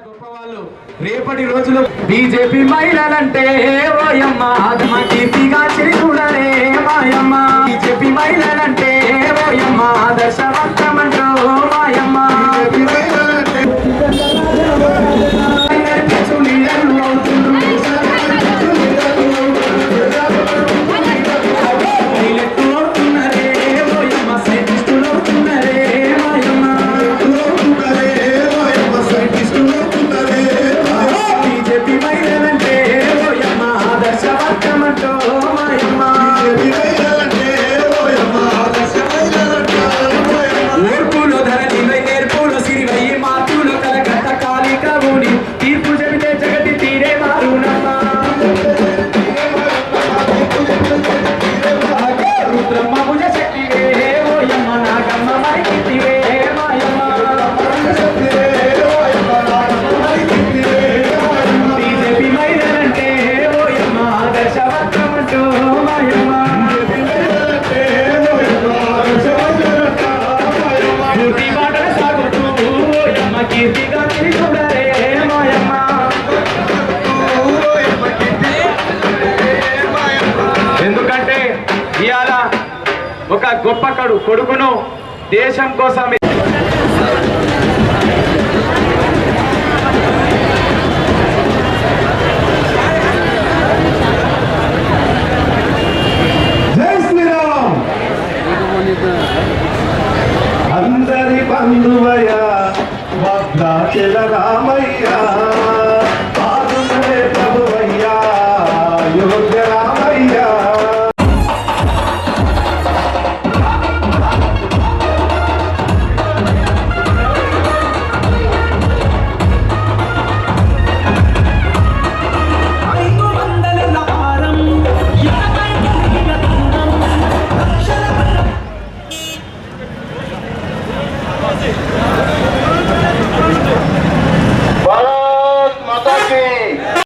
గొప్పవాళ్ళు రేపటి రోజులు బీజేపీ మహిళలంటే ఓయమ్మ ఆదమ కీర్తిగా చిరుకుడరే మాయమ్మ బీజేపీ మహిళలంటే ఓయమ్మ ఆదర్శవంతమంటూ మాయమ్మ ఎందుకంటే ఇవాళ ఒక గొప్ప కొడుకును దేశం కోసం జై శ్రీరామ్ అందరి బంధువయ్య భద్రాచల రామయ్య పాదులే ప్రభువయ్య యోగ్య రామయ్య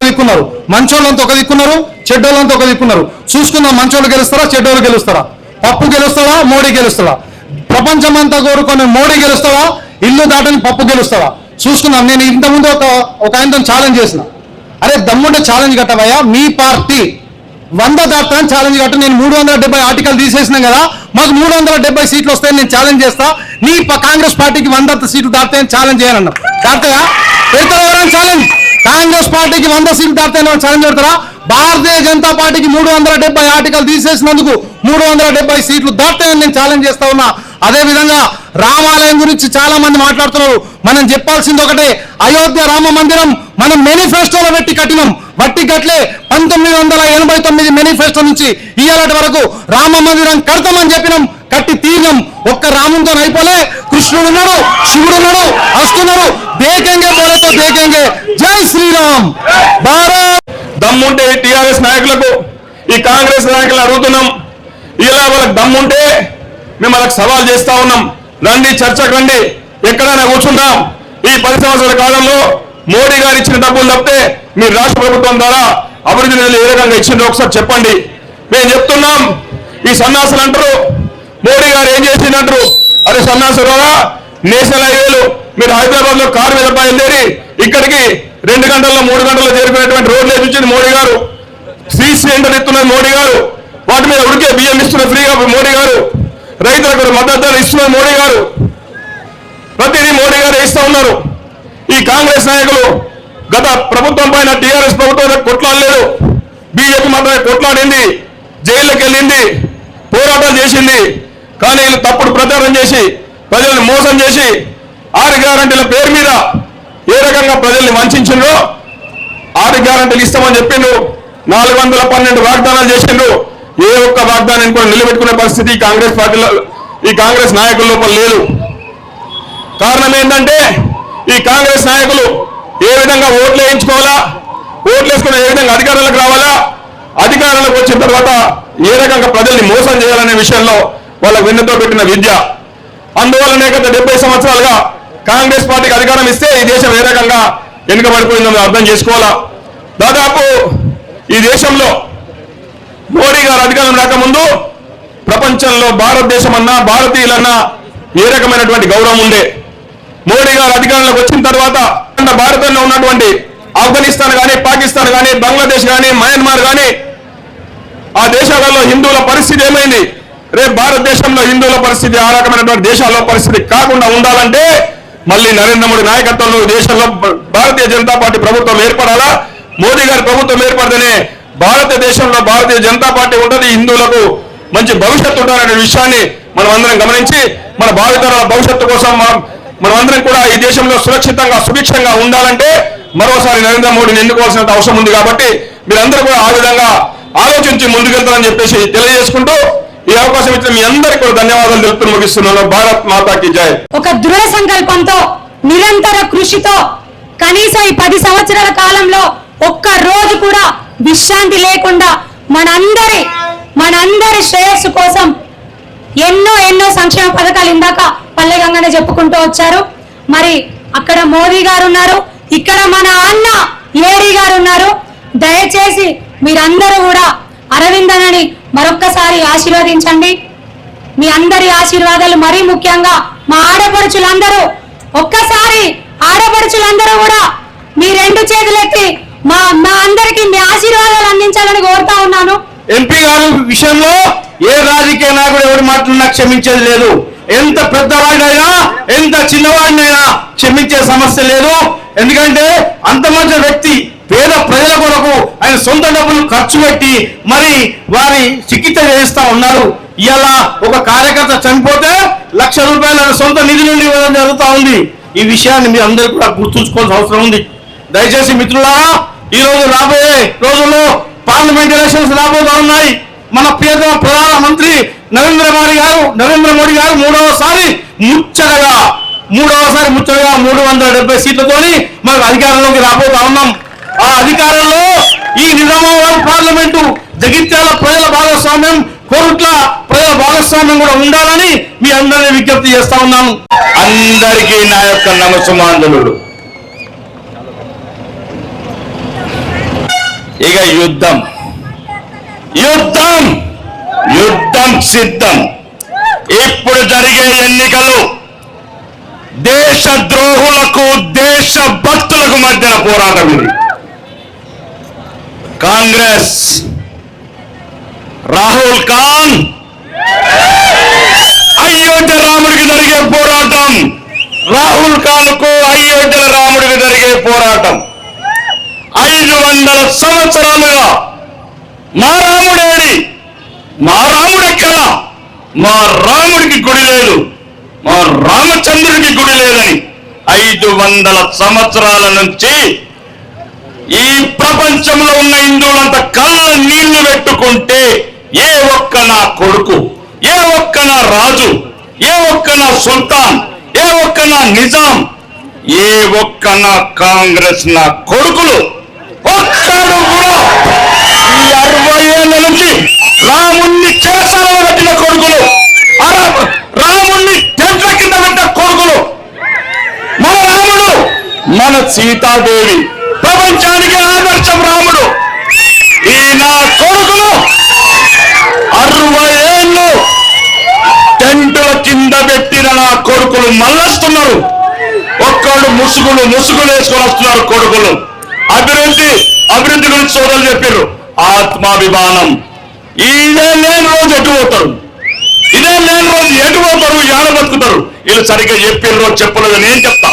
దిక్కున్నారు మంచోళ్ళంతా ఒక దిక్కున్నారు చెడ్డోళ్ళంతా ఒక దిక్కున్నారు చూసుకుందాం మంచోళ్ళు గెలుస్తారా చెడ్డోళ్ళు గెలుస్తారా పప్పు గెలుస్తాడా మోడీ గెలుస్తాడా ప్రపంచమంతా కోరుకొని మోడీ గెలుస్తాడా ఇల్లు దాటని పప్పు గెలుస్తాడా చూసుకుందాం నేను ఇంతకుముందు ఒక ఆయనతో ఛాలెంజ్ చేసిన అరే దమ్ముంటే ఛాలెంజ్ కట్టవయ్యా మీ పార్టీ 100 దాటాన్ని ఛాలెంజ్ కట్ట నేను 370 ఆర్టికల్ తీసేసినాం కదా మాకు 370 సీట్లు వస్తాయని నేను ఛాలెంజ్ చేస్తా నీ కాంగ్రెస్ పార్టీకి 100 సీట్లు దాటాయని ఛాలెంజ్ చేయాలన్నా దాటాయా పెడతారా ఛాలెంజ్ కాంగ్రెస్ పార్టీకి 100 సీట్లు దాటాయని ఛాలెంజ్ పెడతారా భారతీయ జనతా పార్టీకి 370 ఆర్టికల్ తీసేసినందుకు 370 సీట్లు దాటాయని నేను ఛాలెంజ్ చేస్తా ఉన్నా అదే విధంగా రామాలయం గురించి చాలా మంది మాట్లాడుతున్నారు మనం చెప్పాల్సింది ఒకటే అయోధ్య రామ మందిరం మనం మేనిఫెస్టోలో పెట్టి కట్టినాం వట్టి గట్లే 1989 మేనిఫెస్టో నుంచి ఇయ్యాలటి వరకు రామ మందిరం కడతామని చెప్పినాం కట్టి తీరినాం ఒక్క రాముతో అయిపోలే కృష్ణుడు ఉన్నాడు శివుడు ఉన్నాడు వస్తున్నారు దేకంగే పోలతో దేకంగే జై శ్రీరామ్ భారత్ దమ్ముంటే టిఆర్ఎస్ నాయకులకు ఈ కాంగ్రెస్ నాయకులు అడుగుతున్నాం ఇలా వాళ్ళకి దమ్ముంటే మేము వాళ్ళకి సవాల్ చేస్తా ఉన్నాం రండి చర్చకు రండి ఎక్కడైనా కూర్చుంటాం ఈ 10 సంవత్సరాల కాలంలో మోడీ గారు ఇచ్చిన డబ్బులు తప్పితే మీరు రాష్ట్ర ప్రభుత్వం ద్వారా అభివృద్ధి నిధులు ఏ రకంగా ఇచ్చిందో ఒకసారి చెప్పండి మేము చెప్తున్నాం ఈ సన్నాసులు అంటారు మోడీ గారు ఏం చేసిందంటారు అరే సన్నాసురా నేషనల్ హైవేలు మీరు హైదరాబాద్ లో కారు మీద బయలుదేరి ఇక్కడికి 2 గంటల్లో 3 గంటల్లో చేరుకునేటువంటి రోడ్లు వేయించింది మోడీ గారు ఫ్రీ సిలిండర్ ఇస్తున్నది మోడీ గారు వాటి మీద ఉడికే బియ్యం ఇస్తున్న ఫ్రీగా మోడీ గారు రైతులకు మద్దతు ధర ఇస్తున్నది మోడీ గారు ప్రతిదీ మోడీ గారు ఇస్తా ఉన్నారు ఈ కాంగ్రెస్ నాయకులు గత ప్రభుత్వం పైన టీఆర్ఎస్ ప్రభుత్వం కొట్లాడలేదు బీజేపీ మాత్రమే కొట్లాడింది జైల్లోకి వెళ్ళింది పోరాటం చేసింది కానీ వీళ్ళు తప్పుడు ప్రచారం చేసి ప్రజల్ని మోసం చేసి 6 గ్యారంటీల పేరు మీద ఏ రకంగా ప్రజల్ని వంచిండ్రో 6 గ్యారంటీలు ఇస్తామని చెప్పిండ్రు 412 వాగ్దానాలు చేసిండ్రు ఏ ఒక్క వాగ్దానాన్ని కూడా నిలబెట్టుకునే పరిస్థితి కాంగ్రెస్ పార్టీలో ఈ కాంగ్రెస్ నాయకుల లోపల లేదు కారణం ఏంటంటే ఈ కాంగ్రెస్ నాయకులు ఏ విధంగా ఓట్లు వేయించుకోవాలా ఓట్లు వేసుకుని ఏ విధంగా అధికారంలోకి రావాలా అధికారంలోకి వచ్చిన తర్వాత ఏ రకంగా ప్రజల్ని మోసం చేయాలనే విషయంలో వాళ్ళ వెన్నుతో పెట్టిన విద్య అందువల్లనే గత 70 సంవత్సరాలుగా కాంగ్రెస్ పార్టీకి అధికారం ఇస్తే ఈ దేశం ఏ రకంగా వెనుకబడిపోయిందో అర్థం చేసుకోవాలా దాదాపు ఈ దేశంలో మోడీ గారు అధికారం రాకముందు ప్రపంచంలో భారతదేశం అన్నా భారతీయులన్నా ఏ రకమైనటువంటి గౌరవం ఉండే మోడీ గారు అధికారంలోకి వచ్చిన తర్వాత భారతంలో ఉన్నటువంటి ఆఫ్ఘనిస్తాన్ కానీ, పాకిస్తాన్ కానీ, బంగ్లాదేశ్ కానీ, మయన్మార్ కానీ, ఆ దేశాలలో హిందువుల పరిస్థితి ఏమైంది? రేపు భారతదేశంలో హిందువుల పరిస్థితి ఆ రకమైనటువంటి దేశాల్లో పరిస్థితి కాకుండా ఉండాలంటే మళ్ళీ నరేంద్ర మోడీ నాయకత్వంలో దేశంలో భారతీయ జనతా పార్టీ ప్రభుత్వం ఏర్పడాలా. మోడీ గారి ప్రభుత్వం ఏర్పడితేనే భారతదేశంలో భారతీయ జనతా పార్టీ ఉంటుంది, హిందువులకు మంచి భవిష్యత్తు ఉండాలనే విషయాన్ని మనం అందరం గమనించి మన భావితరాల భవిష్యత్తు కోసం మనమందరం కూడా ఈ దేశంలో సురక్షితంగా సుభిక్షంగా ఉండాలంటే మరోసారి నరేంద్ర మోడీని ఎన్నుకోవాల్సిన అవసరం ఉంది. కాబట్టి మీరందరూ కూడా ఆ విధంగా ఆలోచించి ముందుకెళ్తారని చెప్పేసి తెలియజేసుకుంటూ ఈ అవకాశం ఇచ్చిన మీ అందరికీ కూడా ధన్యవాదాలు తెలుపుతూ ముగిస్తున్నాను. భారత్ మాతాకి జై. ఒక దృఢ సంకల్పంతో నిరంతర కృషితో కనీసం ఈ 10 సంవత్సరాల కాలంలో ఒక్క రోజు కూడా విశ్రాంతి లేకుండా మనందరి శ్రేయస్సు కోసం ఎన్నో సంక్షేమ పథకాలు ఇందాక పల్లె గంగనే చెప్పుకుంటూ వచ్చారు. మరి అక్కడ మోదీ గారు ఉన్నారు, ఇక్కడ మన అన్న ఏడీ గారు ఉన్నారు. దయచేసి మీరందరూ కూడా అరవిందనని మరొక్కసారి ఆశీర్వదించండి. మీ అందరి ఆశీర్వాదాలు మరీ ముఖ్యంగా మా ఆడపడుచులందరూ ఒక్కసారి ఆడపడుచులందరూ కూడా మీ 2 చేతులెత్తి మా అందరికి మీ ఆశీర్వాదాలు అందించాలని కోరుతా ఉన్నాను. ఎంపీ గారు విషయంలో ఏ రాజకీయ నాయకుడు ఎవరి మాటలు క్షమించేది లేదు. ఎంత పెద్దవాడినైనా ఎంత చిన్నవాడినైనా క్షమించే సమస్య లేదు. ఎందుకంటే అంత మంచి వ్యక్తి పేద ప్రజల కొరకు ఆయన సొంత డబ్బులు ఖర్చు పెట్టి మరి వారి చికిత్స చేయిస్తా ఉన్నారు. ఇలా ఒక కార్యకర్త చనిపోతే ₹1,00,000 సొంత నిధి నుండి ఇవ్వడం జరుగుతూ ఉంది. ఈ విషయాన్ని మీరు అందరూ కూడా గుర్తుంచుకోవాల్సిన అవసరం ఉంది. దయచేసి మిత్రులారా, ఈ రోజు రాబోయే రోజుల్లో పార్లమెంట్ ఎలక్షన్స్ రాబోతా ఉన్నాయి. మన ప్రియతమ ప్రధానమంత్రి నరేంద్ర మోడీ గారు మూడవసారి ముచ్చటగా 370 సీట్లతోని మనకు అధికారంలోకి రాబోతా ఉన్నాం. ఆ అధికారంలో ఈ నిజామాబాద్ పార్లమెంటు, జగిత్యాల ప్రజల భాగస్వామ్యం, కోరుట్ల ప్రజల భాగస్వామ్యం కూడా ఉండాలని మీ అందరినీ విజ్ఞప్తి చేస్తా ఉన్నాను. అందరికీ నా యొక్క నమస్సుమాంజలుడు. ఇక యుద్ధం సిద్ధం. ఇప్పుడు జరిగే ఎన్నికలు దేశ ద్రోహులకు దేశ భక్తులకు మధ్య పోరాటం. ఇది కాంగ్రెస్ రాహుల్ ఖాన్ అయోధ్య రాముడికి జరిగే పోరాటం, రాహుల్ ఖాన్ కు అయోధ్య రాముడికి జరిగే పోరాటం. 500 సంవత్సరాలుగా మా రాముడేడి, మా రాముడు ఎక్కడ, మా రాముడికి గుడి లేదు, మా రామచంద్రుడికి గుడి లేదని 500 సంవత్సరాల నుంచి ఈ ప్రపంచంలో ఉన్న హిందువులంతా కళ్ళ నీళ్లు పెట్టుకుంటే ఏ ఒక్క నా కొడుకు, ఏ ఒక్క నా రాజు, ఏ ఒక్క నా సుల్తాన్, ఏ ఒక్క నా నిజాం, ఏ ఒక్క నా కాంగ్రెస్ నా కొడుకులు ఒక్కడు కూడా ఈ 60 ఏళ్ళ నుంచి రాముణ్ణి చేసాలో పెట్టిన కొడుకులు, రాముణ్ణి టెంట్ల కింద పెట్టిన కొడుకులు, మన రాముడు, మన సీతాదేవి, ప్రపంచానికి ఆదర్శం రాముడు. ఈ నా కొడుకులు 60 ఏళ్ళు టెంటుల కింద పెట్టిన నా కొడుకులు మళ్ళొస్తున్నారు. ఒక్కళ్ళు ముసుగులు వేసుకొని వస్తున్నారు కొడుకులు. అభివృద్ధి గురించి సోదరులు చెప్పారు. ఆత్మాభిమానం. ఇదే లేని రోజు ఎటు పోతారు, ఏడ బతుకుతారు. వీళ్ళు సరిగ్గా చెప్పిర్రో చెప్పలేదు నేను చెప్తా.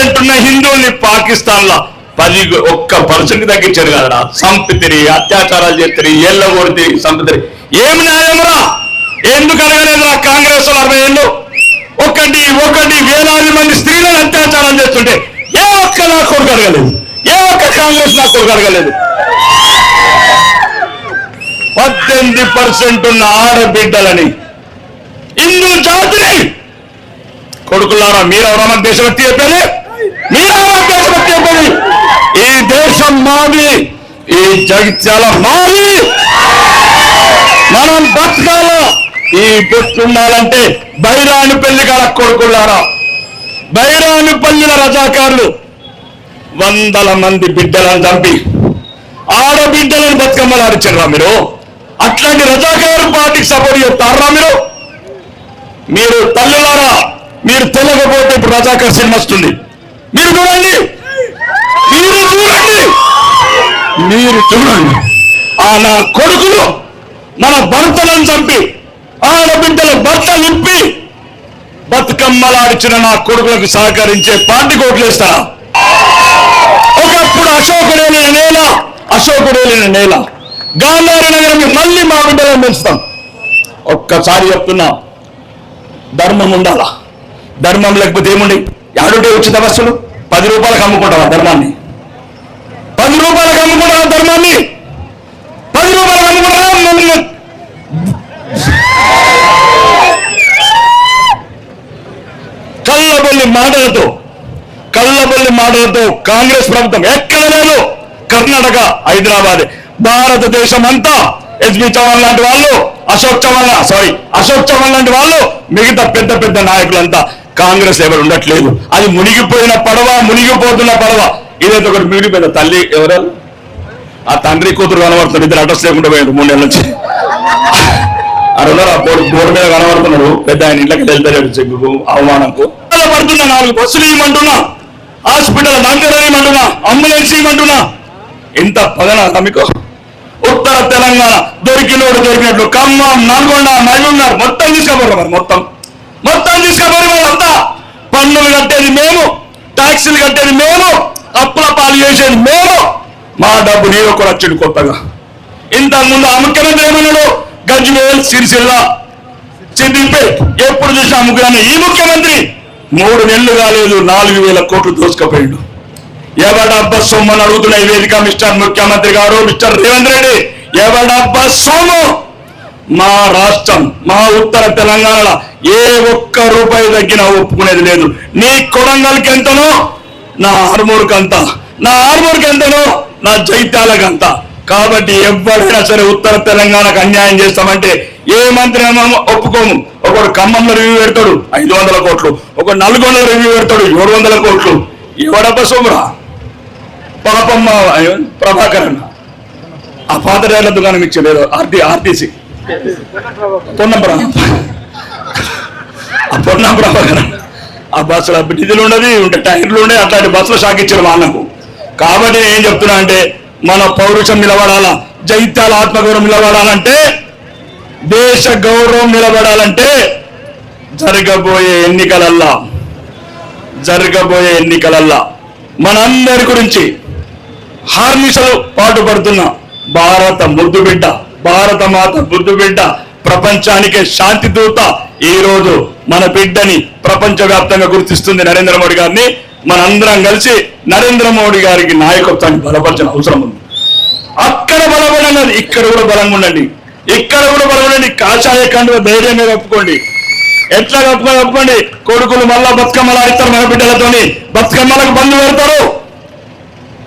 అంటున్న హిందువుల్ని పాకిస్తాన్ లో 1% తగ్గించారు కదా. సంపితిరి, అత్యాచారాలు చేస్తారు, ఏళ్ళ కొడితే సంపితిరి. ఏం న్యాయమురా? ఎందుకు అడగలేదురా కాంగ్రెస్ 60 ఏళ్ళు? ఒకటి వేలాది మంది స్త్రీలను అత్యాచారం చేస్తుంటే ఏ ఒక్క నా కొడుకు అడగలేదు, ఏ ఒక్క కాంగ్రెస్ నా కొడుకు అడగలేదు. 18% ఉన్న ఆడబిడ్డలని, హిందూ జాతిని కొడుకులారా మీరెవరో మన దేశభక్తి చెప్పేది, ఈ దేశం మాది, ఈ జగిత్యాల మాది, మనం బతకాల. ఈ బొట్టుండాలంటే బైరాని పెళ్లి కాల కొడుకులారా, బైరాని పల్లిన రజాకారులు 100 మంది బిడ్డలను చంపి ఆడబిడ్డలను బతుకమ్మలు ఆడిచారా మీరు? అట్లాంటి రజాకారు పార్టీకి సపోర్ట్ చేస్తారా మీరు? తల్లులారా, మీరు తెలియకపోతే ఇప్పుడు రజాకర్ సినిమా వస్తుంది, మీరు చూడండి, మీరు చూడండి. ఆ నా కొడుకులు మన భర్తలను చంపి ఆడబిడ్డల భర్తలు నింపి బతుకమ్మలాడిచిన నా కొడుకులకు సహకరించే పార్టీ కోట్లేస్తారా? ఒకప్పుడు అశోకుడేలిన నేల గాంధారి నగరం మళ్ళీ మా బిడ్డలను పెంచుతాం. ఒక్కసారి చెప్తున్నా, ధర్మం ఉండాలా. ధర్మం లేకపోతే ఏముండి యాడుంటే ఉచిత బస్సులు 10 రూపాయలకు అమ్ముకుంటావా ధర్మాన్ని? 10 రూపాయలకు అమ్ముకుంటావా ధర్మాన్ని? 10 రూపాయలకు అమ్ముకుంటావా? కళ్ళబొల్లి మాటలతో కాంగ్రెస్ ప్రభుత్వం ఎక్కడ లేదు. కర్ణాటక, హైదరాబాద్, భారతదేశం అంతా ఎస్బి చౌహాన్ లాంటి వాళ్ళు, అశోక్ చౌహాన్ లాంటి వాళ్ళు, మిగతా పెద్ద పెద్ద నాయకులంతా కాంగ్రెస్ ఎవరు ఉండట్లేదు. అది మునిగిపోయిన పడవ, మునిగిపోతున్న పడవ. ఇదైతే ఒకటి మిగిలిపోయిన తల్లి ఎవరు, ఆ తండ్రి కూతురు కనబడుతున్నారు. ఇద్దరు అడ్రస్ లేకుండా పోయారు 3 నెలల నుంచి. అరున్నారు ఆ బోర్డు మీద కనబడుతున్నాడు. పెద్ద ఆయన ఇంట్లోకి వెళ్తాడు చెగ్గుకు అవమానంకు పడుతున్నా. 4 బస్సులు ఇవ్వమంటున్నా, హాస్పిటల్ డాక్టర్ ఇవ్వమంటున్నా, అంబులెన్స్ ఇవ్వమంటున్నా. ఎంత పదనా మీకు? ఉత్తర తెలంగాణ దొరికినట్లు ఖమ్మం, నల్గొండ, మహబూబ్నగర్ మొత్తం తీసుకోబోరు. మరి మొత్తం తీసుకోబోరు. అంతా పన్నులు కట్టేది మేము, ట్యాక్సీలు కట్టేది మేము, అప్పుల పాలు చేసేది మేము. మా డబ్బు నీ ఒక్కరు వచ్చాడు కొత్తగా. ఇంతకుముందు ఆ ముఖ్యమంత్రి ఏమన్నాడు? గజ్వేల్, సిరిసిల్ల, సిద్దిపేట్ ఎప్పుడు చూసినా అమ్ముకున్నాను. ఈ ముఖ్యమంత్రి 3 నెలలు కాలేదు 4,000 కోట్లు దోసుకపోయాడు. ఎవడబ్బ సొమ్మని అడుగుతున్న ఈ వేదిక మిస్టర్ ముఖ్యమంత్రి గారు, మిస్టర్ రేవంత్ రెడ్డి, ఎవడబ్బ సొమ్ము? మా రాష్ట్రం, మా ఉత్తర తెలంగాణలో ఏ ఒక్క రూపాయి తగ్గినా ఒప్పుకునేది లేదు. నీ కొడంగల్కి ఎంతనో నా ఆర్మూర్కి అంత, నా ఆర్మూర్కి ఎంతనో నా జైత్యాలకు. కాబట్టి ఎవరైనా సరే ఉత్తర తెలంగాణకు అన్యాయం చేస్తామంటే ఏ మంత్రి ఒప్పుకోము. ఒకడు ఖమ్మంలో రివ్యూ పెడతాడు 500 కోట్లు, ఒక నల్గొండలో రివ్యూ పెడతాడు 700 కోట్లు. ఎవడబ్బ సోమరా? పాపమ్మ ప్రభాకర్ అన్న ఆ పాత రైళ్ల దుకాణం ఇచ్చలేదు, ఆర్టీసీ పొన్నం ప్రభాకర్ ఆ బస్సులో డీజిల్ ఉండదు, ఉంటే టైర్లు ఉండే, అట్లాంటి బస్సులో షాక్ ఇచ్చారు వాళ్ళకు. కాబట్టి ఏం చెప్తున్నా అంటే మన పౌరుషం నిలబడాలా, జైత్యాల ఆత్మగౌరవం నిలబడాలంటే, దేశ గౌరవం నిలబడాలంటే జరగబోయే ఎన్నికలల్లా మనందరి గురించి హార్నిశలు పాటుపడుతున్న భారత ముద్దుబిడ్డ, భారత మాత ముద్దుబిడ్డ, ప్రపంచానికే శాంతి దూత ఈ రోజు మన బిడ్డని ప్రపంచవ్యాప్తంగా గుర్తిస్తుంది నరేంద్ర మోడీ గారిని. మనందరం కలిసి నరేంద్ర మోడీ గారికి నాయకత్వాన్ని బలపరచిన అవసరం ఉంది. అక్కడ బలపడండి, ఇక్కడ కూడా బలంగా ఉండండి, కాషాయ కండువ ధైర్యంగా కప్పుకోండి. ఎట్లా కప్పుకోండి. కొడుకులు మళ్ళా బతుకమ్మలు ఆడిస్తారు మన బిడ్డలతోని, బతుకమ్మలకు బంధు పెడతారు.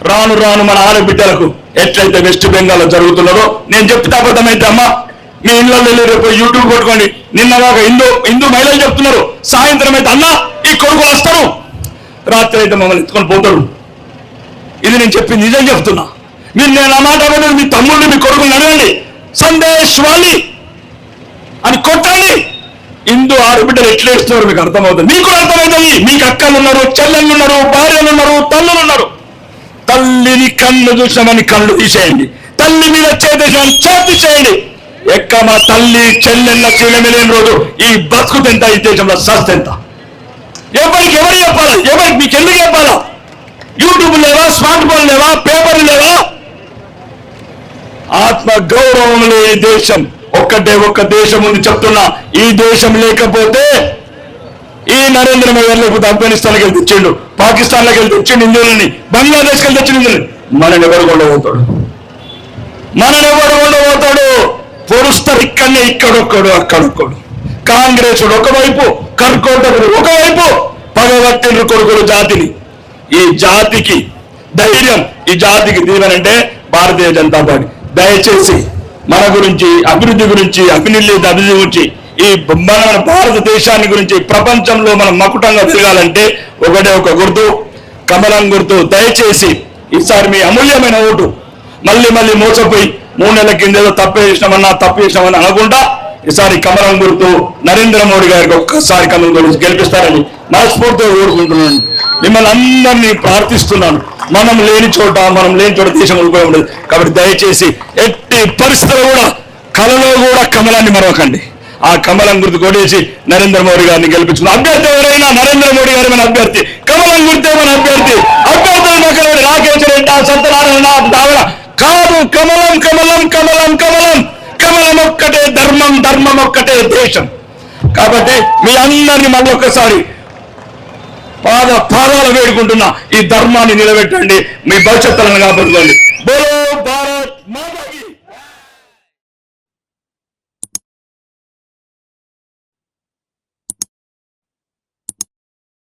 రాను మన ఆడబిడ్డలకు ఎట్లయితే వెస్ట్ బెంగాల్ లో జరుగుతున్నదో, నేను చెప్తే అబద్ధమైతే అమ్మా మీ ఇళ్ళలో వెళ్ళి రేపు యూట్యూబ్ కొట్టుకోండి. నిన్నగాక హిందూ మహిళలు చెప్తున్నారు, సాయంత్రం అయితే అన్న ఈ కొడుకులు వస్తారు, రాత్రి అయితే మమ్మల్ని ఎత్తుకొని పోతాడు. ఇది నేను చెప్పింది నిజం చెప్తున్నా. మీరు నేను ఆ మాట అవ్వదు, మీ తమ్ముడిని మీ కొడుకుని అడగండి, సందేశ్ వాణి అని కొట్టండి. హిందూ ఆడబిడ్డలు ఎట్లా ఇస్తున్నారు మీకు అర్థమవుతుంది, మీకు అర్థమవుతుంది. మీకు అక్కలు ఉన్నారు, చెల్లెళ్ళు ఉన్నారు, భార్యలు ఉన్నారు, తల్లులు ఉన్నారు. తల్లిని కళ్ళు చూసామని కళ్ళు తీసేయండి, తల్లి మీద చేతి చేయండి. ఎక్క మా తల్లి చెల్లెళ్ళ చీలమిలేని రోజు ఈ బతుకు ఎంత, ఈ దేశంలో సస్త్ ఎంత? ఎవరు చెప్పాలా? మీకు ఎందుకు చెప్పాలా? యూట్యూబ్ లేవా, స్మార్ట్ ఫోన్ లేవా, పేపర్లు లేవా? ఆత్మ గౌరవం లేని దేశం ఒక్క దేశం ఉంది చెప్తున్నా. ఈ దేశం లేకపోతే ఈ నరేంద్ర మోడీ లేకపోతే ఆఫ్ఘనిస్తాన్కి వెళ్ళి తెచ్చిండు, పాకిస్తాన్లోకి వెళ్ళి తెచ్చిండు హిందువులని, బంగ్లాదేశ్కి వెళ్ళి తెచ్చిన హిందువులని. మనని ఎవరు ఉండబోతాడు? పొడుస్తారు ఇక్కడనే, ఇక్కడొక్కడు అక్కడొక్కడు. కాంగ్రెస్ ఒకవైపు, కర్కోటకుడు ఒకవైపు పగబట్టిండ్రు కొడుకులు జాతిని. ఈ జాతికి ధైర్యం, ఈ జాతికి దీవెనంటే భారతీయ జనతా పార్టీ. దయచేసి మన గురించి, అభివృద్ధి గురించి, అభివృద్ధి గురించి, ఈ మన భారతదేశాన్ని గురించి ప్రపంచంలో మనం మకుటంగా తిరగాలంటే ఒకటే ఒక గుర్తు, కమలం గుర్తు. దయచేసి ఈసారి మీ అమూల్యమైన ఓటు మళ్ళీ మోసపోయి 3 నెలల కింద ఏదో తప్పు చేసినామని అనకుండా ఈసారి కమలం గుర్తు నరేంద్ర మోడీ గారికి ఒక్కసారి కమలం గురించి గెలిపిస్తారని మనస్ఫూర్తిగా కోరుకుంటున్నాను. మిమ్మల్ని అందరినీ ప్రార్థిస్తున్నాను. మనం లేని చోట దేశం ఉపయోగం ఉండదు. కాబట్టి దయచేసి ఎట్టి పరిస్థితుల్లో కూడా కలలో కూడా కమలాన్ని మరవకండి. ఆ కమలం గుర్తు కొట్టేసి నరేంద్ర మోడీ గారిని గెలిపించుకున్న అభ్యర్థి ఎవరైనా నరేంద్ర మోడీ గారి మన అభ్యర్థి, కమలం గుర్తే మన అభ్యర్థి. అభ్యర్థుల పక్కన రాకేష్ రెడ్డి, సత్యనారాయణ, దావన కాదు. కమలం కమలం కమలం కమలం కమలం ఒక్కటే ధర్మం, ధర్మం ఒక్కటే దేశం. కాబట్టి మీ అందరినీ మళ్ళీ ఒక్కసారి పాదాలు వేడుకుంటున్నా, ఈ ధర్మాన్ని నిలబెట్టండి, మీ భవిష్యత్తులను కాపాడుకోండి. బోలో భారత్